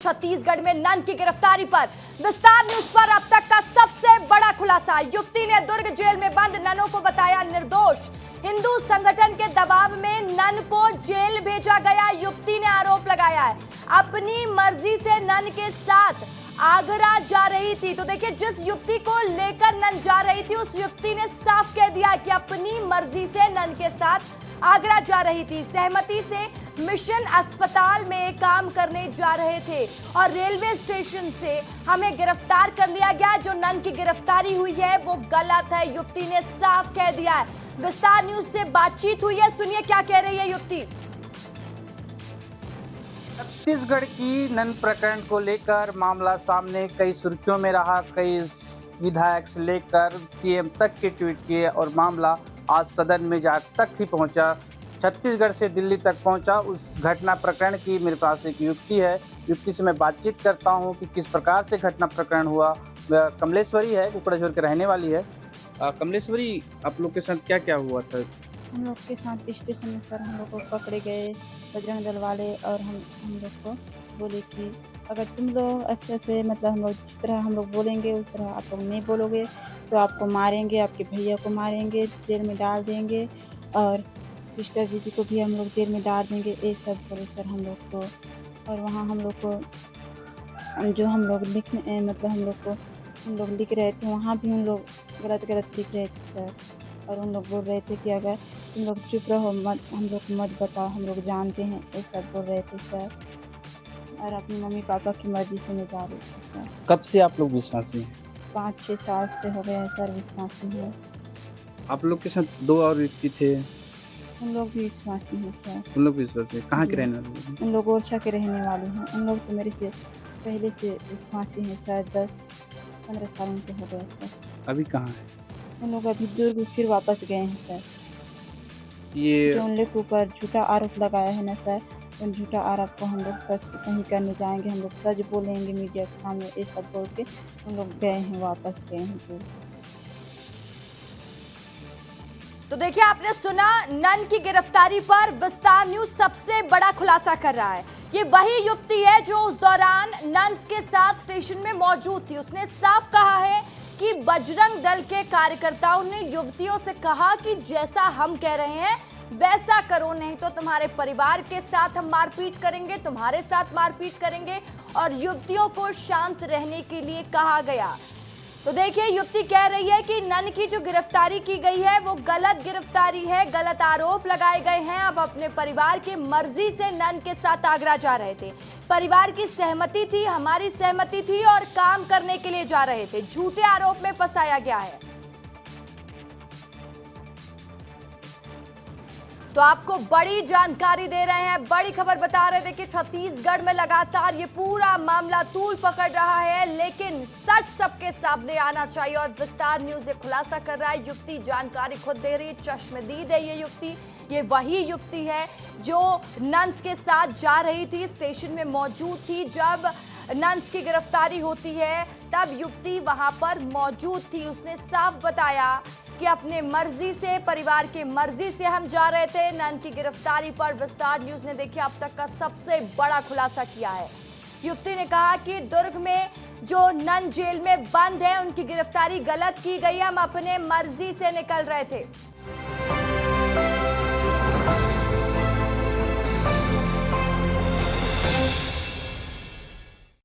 छत्तीसगढ़ में नन की गिरफ्तारी पर विस्तार न्यूज पर अब तक का सबसे बड़ा खुलासा। युवती ने दुर्ग जेल में बंद ननों को बताया निर्दोष। हिंदू संगठन के दबाव में नन को जेल भेजा गया। युवती ने आरोप लगाया है अपनी मर्जी से नन के साथ आगरा जा रही थी। तो देखिए, जिस युवती को लेकर नन जा रही थी उस युवती ने साफ कह दिया कि अपनी मर्जी से नन के साथ आगरा जा रही थी। सहमति से मिशन अस्पताल में काम करने जा रहे थे और रेलवे स्टेशन से हमें गिरफ्तार कर लिया गया। जो नन की गिरफ्तारी हुई है वो गलत है, युवती ने साफ कह दिया है। विस्तार न्यूज से बातचीत हुई है, सुनिए क्या कह रही है युवती। छत्तीसगढ़ की नन प्रकरण को लेकर मामला सामने कई सुर्खियों में रहा। कई विधायक से लेकर सीएम तक के ट्वीट किए और मामला आज सदन में तक ही पहुंचा। छत्तीसगढ़ से दिल्ली तक पहुंचा। उस घटना प्रकरण की मेरे पास एक युवती है, युवती से मैं बातचीत करता हूं कि किस प्रकार से घटना प्रकरण हुआ। कमलेश्वरी है, कुकड़ाझोर के रहने वाली है। कमलेश्वरी, आप लोग के साथ क्या क्या हुआ था? हम लोग के साथ स्टेशन में सर हम लोग को पकड़े गए बजरंग दल वाले और हम लोग को बोले कि अगर तुम लोग अच्छे से मतलब हम लोग जिस तरह हम लोग बोलेंगे उस तरह आप लोग नहीं बोलोगे तो आपको मारेंगे, आपके भैया को मारेंगे, जेल में डाल देंगे और सिस्टर दीदी को भी हम लोग जेल में डाल देंगे। ये सब बोले सर हम लोग को। और वहाँ हम लोग को जो हम लोग हम लोग लिख रहे थे वहाँ भी हम लोग गलत लिख रहे थे सर। और उन लोग बोल रहे थे कि अगर तुम लोग चुप रहो मत, हम लोग मत बताओ, हम लोग जानते हैं, ये सब बोल रहे थे सर। और अपनी मम्मी पापा की मर्जी से मैं जा रही थी सर। कब से आप लोग विश्वासी हैं? 5-6 साल से हो गए हैं सर विश्वासी है। आप लोग के साथ 2 और व्यक्ति थे, उन लोग भी विश्वासी हैं सर। उन लोग विश्वासी कहाँ के रहने वाले हैं? उन लोग ओरछा के रहने वाले हैं। उन लोग तो मेरे से पहले से विश्वासी हैं सर। 10-15 साल उनके हो गए सर। अभी कहाँ है? उन लोग अभी दुर्ग फिर वापस गए हैं सर। ये जो उन लोग के ऊपर झूठा आरोप लगाया है ना सर, उन झूठा आरोप को हम लोग सच सही करने जाएंगे, हम लोग सच बोलेंगे मीडिया के सामने, ये सब बोल के उन लोग गए हैं, वापस गए हैं दुर्ग। तो देखिए, आपने सुना, नन की गिरफ्तारी पर विस्तार न्यूज सबसे बड़ा खुलासा कर रहा है। ये वही युवती है जो उस दौरान नन्स के साथ स्टेशन में मौजूद थी। उसने साफ कहा है कि बजरंग दल के कार्यकर्ताओं ने युवतियों से कहा कि जैसा हम कह रहे हैं वैसा करो, नहीं तो तुम्हारे परिवार के साथ हम मारपीट करेंगे, तुम्हारे साथ मारपीट करेंगे। और युवतियों को शांत रहने के लिए कहा गया। तो देखिए, युवती कह रही है कि नन की जो गिरफ्तारी की गई है वो गलत गिरफ्तारी है, गलत आरोप लगाए गए हैं। अब अपने परिवार की मर्जी से नन के साथ आगरा जा रहे थे, परिवार की सहमति थी, हमारी सहमति थी और काम करने के लिए जा रहे थे। झूठे आरोप में फंसाया गया है। तो आपको बड़ी जानकारी दे रहे हैं, बड़ी खबर बता रहे थे कि छत्तीसगढ़ में लगातार ये पूरा मामला तूल पकड़ रहा है, लेकिन सच सबके सामने आना चाहिए और विस्तार न्यूज ये खुलासा कर रहा है। युवती जानकारी खुद दे रही है, चश्मदीद है ये युवती। ये वही युवती है जो नन्स के साथ जा रही थी, स्टेशन में मौजूद थी। जब नन्स की गिरफ्तारी होती है तब युवती वहां पर मौजूद थी। उसने साफ बताया कि अपने मर्जी से, परिवार की मर्जी से हम जा रहे थे। नन की गिरफ्तारी पर विस्तार न्यूज ने देखिए अब तक का सबसे बड़ा खुलासा किया है। युवती ने कहा कि दुर्ग में जो नन जेल में बंद है उनकी गिरफ्तारी गलत की गई, हम अपने मर्जी से निकल रहे थे।